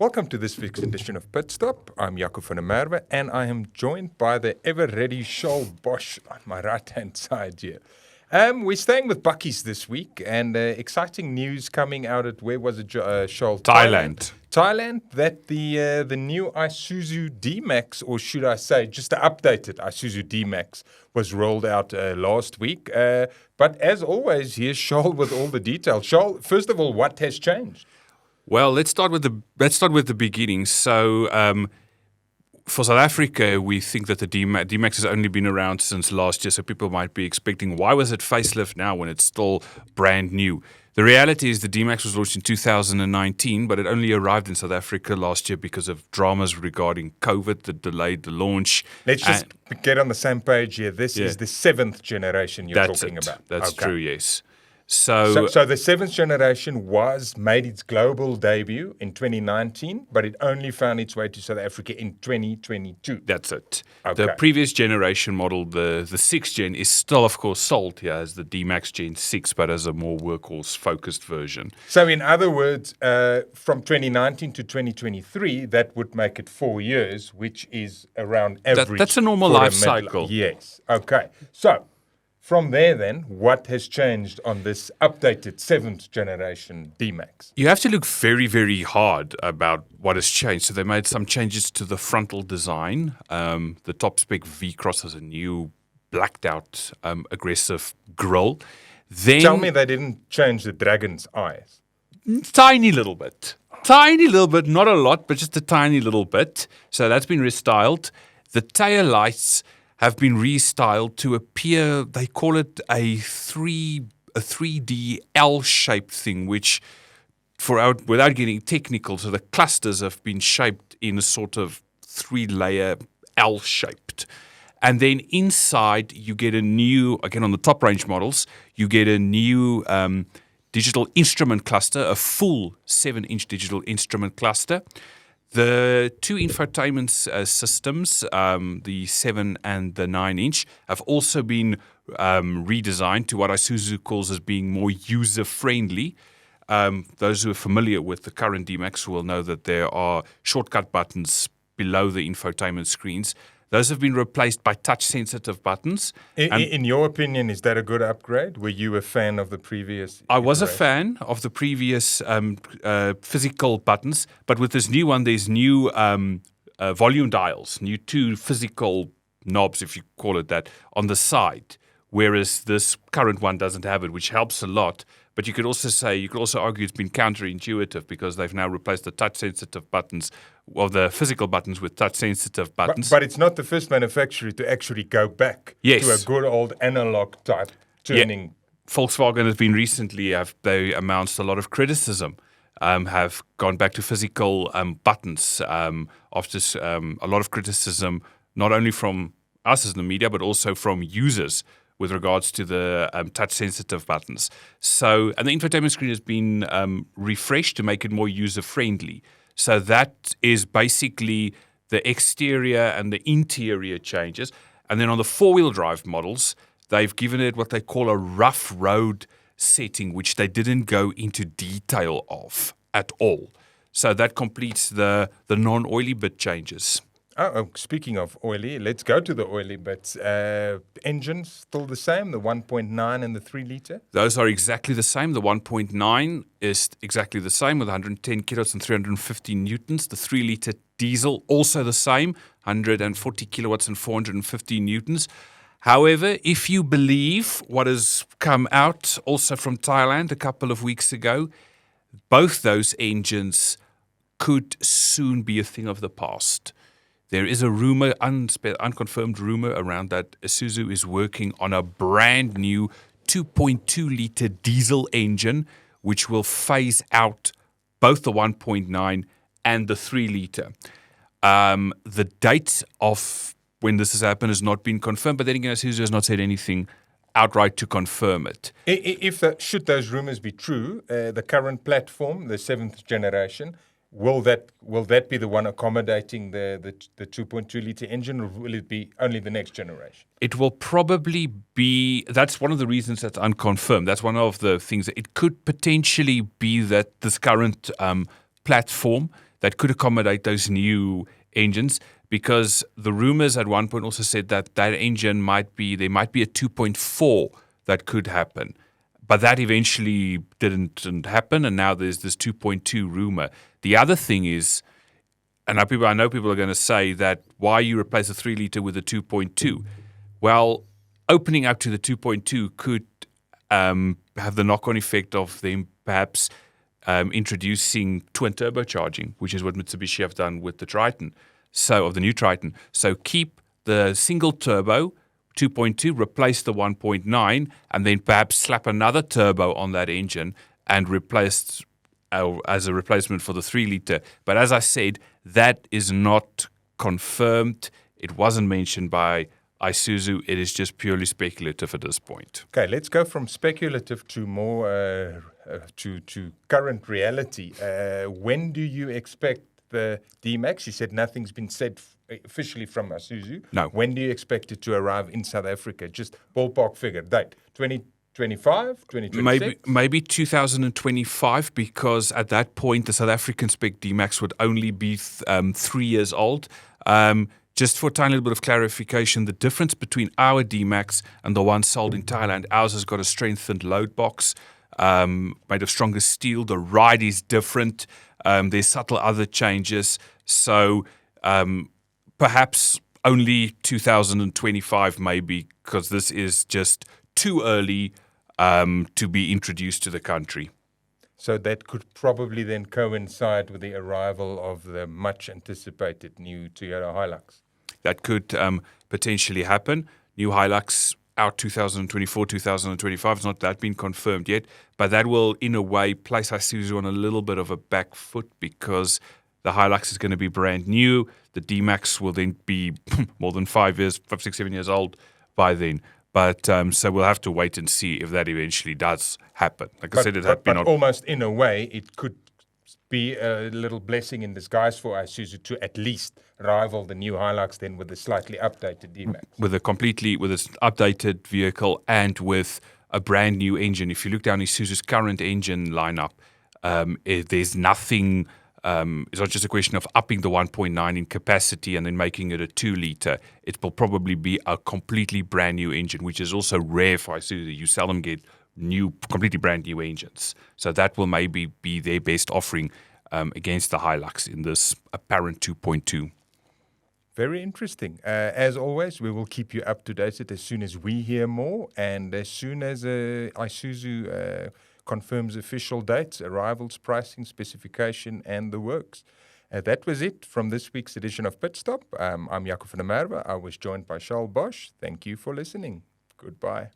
Welcome to this week's edition of Pit Stop. I'm Jaco van der Merwe, and I am joined by the ever-ready Charl Bosch on my right-hand side here. We're staying with Bucky's this week, and exciting news coming out at, where was it, Charl? Thailand, that the new Isuzu D-Max, or should I say just the updated Isuzu D-Max, was rolled out last week. But as always, here's Charl with all the details. Charl, first of all, what has changed? Well, let's start with the beginning. So, for South Africa, we think that the D-Max has only been around since last year, so people might be expecting, why was it facelift now when it's still brand new? The reality is the D-Max was launched in 2019, but it only arrived in South Africa last year because of dramas regarding COVID that delayed the launch. Let's just get on the same page here. This is the 7th generation you're talking about. That's true, yes. So the 7th generation made its global debut in 2019, but it only found its way to South Africa in 2022. That's it. Okay. The previous generation model, the 6th gen, is still, of course, sold here as the D-Max Gen 6, but as a more workhorse-focused version. So in other words, from 2019 to 2023, that would make it 4 years, which is around average. That's a normal life cycle. Yes. Okay. So from there, then, what has changed on this updated 7th generation D-Max? You have to look very, very hard about what has changed. So they made some changes to the frontal design. The top spec V-Cross has a new blacked out aggressive grille. Then, tell me they didn't change the dragon's eyes. Tiny little bit. Tiny little bit, not a lot, but just a tiny little bit. So that's been restyled. The tail lights have been restyled to appear, they call it a 3D L-shaped thing, which, without getting technical, so the clusters have been shaped in a sort of 3-layer L-shaped. And then inside, you get a new, again on the top range models, you get a new digital instrument cluster, a full 7-inch digital instrument cluster. The two infotainment systems, the 7 and the 9-inch, have also been redesigned to what Isuzu calls as being more user-friendly. Those who are familiar with the current D-Max will know that there are shortcut buttons below the infotainment screens. Those have been replaced by touch-sensitive buttons. In your opinion, is that a good upgrade? Were you a fan of the previous? I was a fan of the previous physical buttons, but with this new one, there's new volume dials, new 2 physical knobs, if you call it that, on the side, whereas this current one doesn't have it, which helps a lot. But you could also argue it's been counterintuitive because they've now replaced the touch-sensitive buttons, or the physical buttons, with touch-sensitive buttons. But it's not the first manufacturer to actually go back to a good old analog type turning. Yeah. Volkswagen has been recently, they announced a lot of criticism, have gone back to physical buttons after a lot of criticism, not only from us as the media, but also from users, with regards to the touch-sensitive buttons. So, and the infotainment screen has been refreshed to make it more user-friendly. So that is basically the exterior and the interior changes. And then on the 4-wheel drive models, they've given it what they call a rough road setting, which they didn't go into detail of at all. So that completes the non-oily bit changes. Oh, speaking of oily, let's go to the oily bits. Engines still the same, the 1.9 and the 3 litre? Those are exactly the same. The 1.9 is exactly the same with 110 kilowatts and 350 newtons. The 3 litre diesel, also the same, 140 kilowatts and 450 newtons. However, if you believe what has come out also from Thailand a couple of weeks ago, both those engines could soon be a thing of the past. There is a rumor, unconfirmed rumor around that Isuzu is working on a brand new 2.2 litre diesel engine, which will phase out both the 1.9 and the 3 litre. The date of when this has happened has not been confirmed, but then again, Isuzu has not said anything outright to confirm it. Should those rumors be true, the current platform, the 7th generation, will that be the one accommodating the 2.2 litre engine, or will it be only the next generation? It will probably be, that's one of the reasons that's unconfirmed. That's one of the things that it could potentially be that this current platform that could accommodate those new engines, because the rumors at one point also said that engine there might be a 2.4 that could happen. But that eventually didn't happen, and now there's this 2.2 rumor. The other thing is, and I know people are going to say that why you replace a 3-liter with a 2.2? Well, opening up to the 2.2 could have the knock-on effect of them perhaps introducing twin turbocharging, which is what Mitsubishi have done with the Triton, of the new Triton. So keep the single turbo 2.2, replace the 1.9, and then perhaps slap another turbo on that engine and replace as a replacement for the 3-liter. But as I said, that is not confirmed. It wasn't mentioned by Isuzu. It is just purely speculative at this point. Okay, let's go from speculative to more to current reality. When do you expect the D-Max? You said nothing's been said officially from Isuzu. No. When do you expect it to arrive in South Africa? Just ballpark figure, date, 2025, 2026? Maybe 2025, because at that point, the South African spec D-Max would only be 3 years old. Just for a tiny little bit of clarification, the difference between our D-Max and the one sold in Thailand, ours has got a strengthened load box made of stronger steel. The ride is different. There's subtle other changes. So perhaps only 2025 maybe, because this is just too early to be introduced to the country. So that could probably then coincide with the arrival of the much anticipated new Toyota Hilux. That could potentially happen. New Hilux out 2024, 2025. It's not that been confirmed yet, but that will, in a way, place Isuzu on a little bit of a back foot, because the Hilux is going to be brand new. The D-Max will then be more than 5 years, 5, 6, 7 years old by then. But so we'll have to wait and see if that eventually does happen. Like I said, it had been almost in a way, it could be a little blessing in disguise for Isuzu to at least rival the new Hilux then with a slightly updated D-Max. With this updated vehicle and with a brand new engine. If you look down Isuzu's current engine lineup, there's nothing. It's not just a question of upping the 1.9 in capacity and then making it a 2-liter. It will probably be a completely brand new engine, which is also rare for Isuzu. You seldom get completely brand new engines. So that will maybe be their best offering against the Hilux in this apparent 2.2. Very interesting. As always, we will keep you up to date as soon as we hear more, and as soon as Isuzu confirms official dates, arrivals, pricing, specification, and the works. That was it from this week's edition of Pit Stop. I'm Jaco van der Merwe. I was joined by Charles Bosch. Thank you for listening. Goodbye.